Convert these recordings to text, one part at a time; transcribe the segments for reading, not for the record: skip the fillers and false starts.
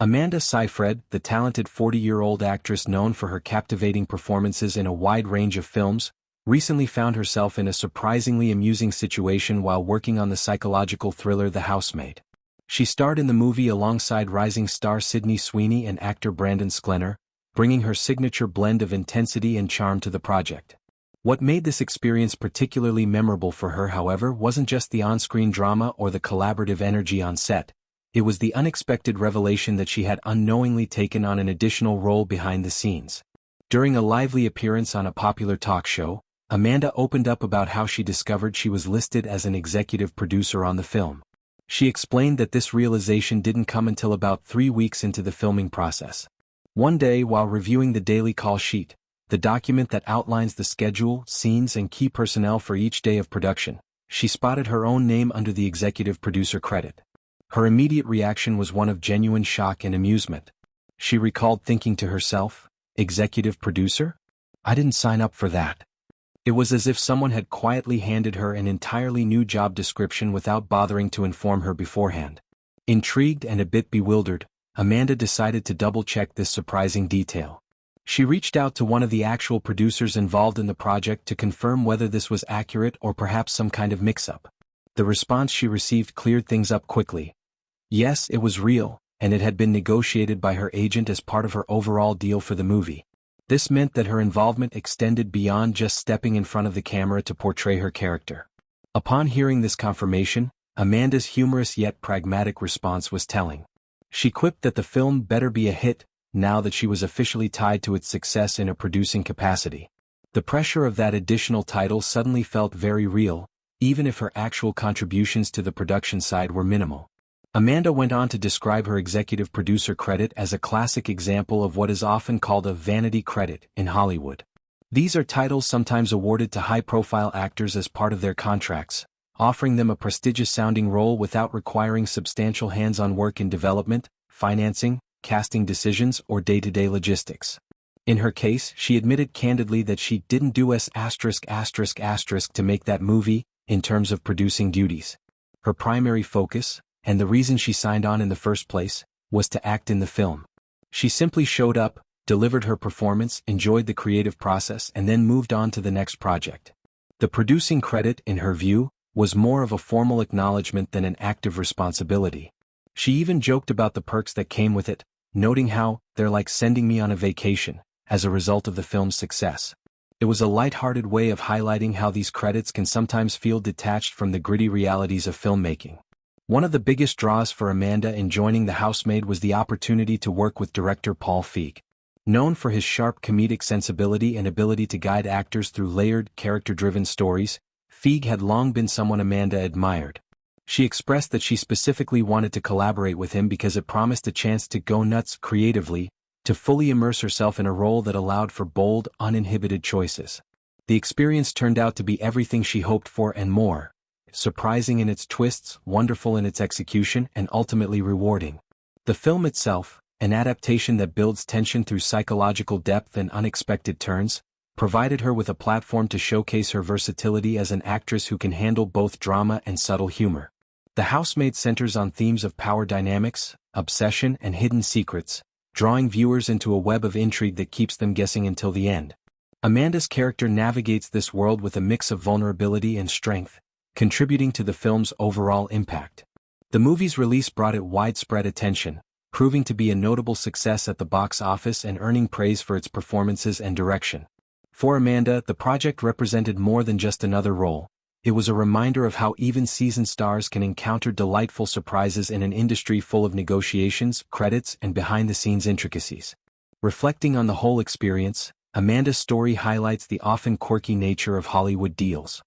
Amanda Seyfried, the talented 40-year-old actress known for her captivating performances in a wide range of films, recently found herself in a surprisingly amusing situation while working on the psychological thriller The Housemaid. She starred in the movie alongside rising star Sydney Sweeney and actor Brandon Sklenar, bringing her signature blend of intensity and charm to the project. What made this experience particularly memorable for her, however, wasn't just the on-screen drama or the collaborative energy on set. It was the unexpected revelation that she had unknowingly taken on an additional role behind the scenes. During a lively appearance on a popular talk show, Amanda opened up about how she discovered she was listed as an executive producer on the film. She explained that this realization didn't come until about 3 weeks into the filming process. One day, while reviewing the daily call sheet, the document that outlines the schedule, scenes, and key personnel for each day of production, she spotted her own name under the executive producer credit. Her immediate reaction was one of genuine shock and amusement. She recalled thinking to herself, "Executive producer? I didn't sign up for that." It was as if someone had quietly handed her an entirely new job description without bothering to inform her beforehand. Intrigued and a bit bewildered, Amanda decided to double-check this surprising detail. She reached out to one of the actual producers involved in the project to confirm whether this was accurate or perhaps some kind of mix-up. The response she received cleared things up quickly. Yes, it was real, and it had been negotiated by her agent as part of her overall deal for the movie. This meant that her involvement extended beyond just stepping in front of the camera to portray her character. Upon hearing this confirmation, Amanda's humorous yet pragmatic response was telling. She quipped that the film better be a hit, now that she was officially tied to its success in a producing capacity. The pressure of that additional title suddenly felt very real, even if her actual contributions to the production side were minimal. Amanda went on to describe her executive producer credit as a classic example of what is often called a vanity credit in Hollywood. These are titles sometimes awarded to high-profile actors as part of their contracts, offering them a prestigious-sounding role without requiring substantial hands-on work in development, financing, casting decisions, or day-to-day logistics. In her case, she admitted candidly that she didn't do to make that movie, in terms of producing duties. Her primary focus, and the reason she signed on in the first place, was to act in the film. She simply showed up, delivered her performance, enjoyed the creative process, and then moved on to the next project. The producing credit, in her view, was more of a formal acknowledgement than an active responsibility. She even joked about the perks that came with it, noting how, "They're like sending me on a vacation," as a result of the film's success. It was a light-hearted way of highlighting how these credits can sometimes feel detached from the gritty realities of filmmaking. One of the biggest draws for Amanda in joining The Housemaid was the opportunity to work with director Paul Feig. Known for his sharp comedic sensibility and ability to guide actors through layered, character-driven stories, Feig had long been someone Amanda admired. She expressed that she specifically wanted to collaborate with him because it promised a chance to go nuts creatively, to fully immerse herself in a role that allowed for bold, uninhibited choices. The experience turned out to be everything she hoped for and more. Surprising in its twists, wonderful in its execution, and ultimately rewarding. The film itself, an adaptation that builds tension through psychological depth and unexpected turns, provided her with a platform to showcase her versatility as an actress who can handle both drama and subtle humor. The Housemaid centers on themes of power dynamics, obsession, and hidden secrets, drawing viewers into a web of intrigue that keeps them guessing until the end. Amanda's character navigates this world with a mix of vulnerability and strength, contributing to the film's overall impact. The movie's release brought it widespread attention, proving to be a notable success at the box office and earning praise for its performances and direction. For Amanda, the project represented more than just another role. It was a reminder of how even seasoned stars can encounter delightful surprises in an industry full of negotiations, credits, and behind-the-scenes intricacies. Reflecting on the whole experience, Amanda's story highlights the often quirky nature of Hollywood deals.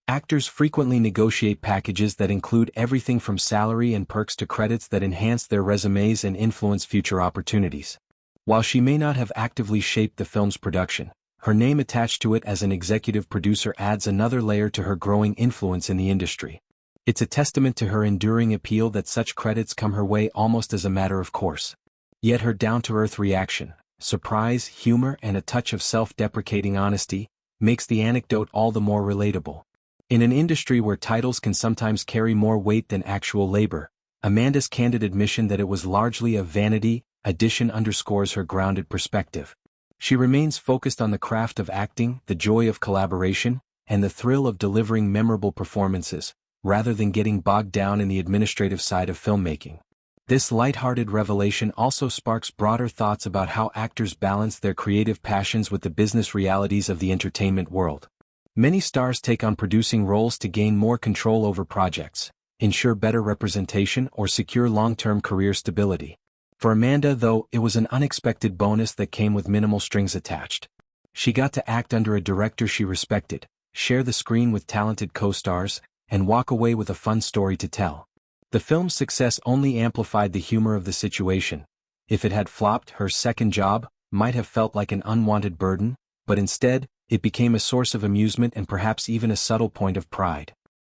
Actors frequently negotiate packages that include everything from salary and perks to credits that enhance their resumes and influence future opportunities. While she may not have actively shaped the film's production, her name attached to it as an executive producer adds another layer to her growing influence in the industry. It's a testament to her enduring appeal that such credits come her way almost as a matter of course. Yet her down-to-earth reaction, surprise, humor, and a touch of self-deprecating honesty, makes the anecdote all the more relatable. In an industry where titles can sometimes carry more weight than actual labor, Amanda's candid admission that it was largely a vanity, addition underscores her grounded perspective. She remains focused on the craft of acting, the joy of collaboration, and the thrill of delivering memorable performances, rather than getting bogged down in the administrative side of filmmaking. This light-hearted revelation also sparks broader thoughts about how actors balance their creative passions with the business realities of the entertainment world. Many stars take on producing roles to gain more control over projects, ensure better representation, or secure long-term career stability. For Amanda, though, it was an unexpected bonus that came with minimal strings attached. She got to act under a director she respected, share the screen with talented co-stars, and walk away with a fun story to tell. The film's success only amplified the humor of the situation. If it had flopped, her second job might have felt like an unwanted burden, but instead, it became a source of amusement and perhaps even a subtle point of pride.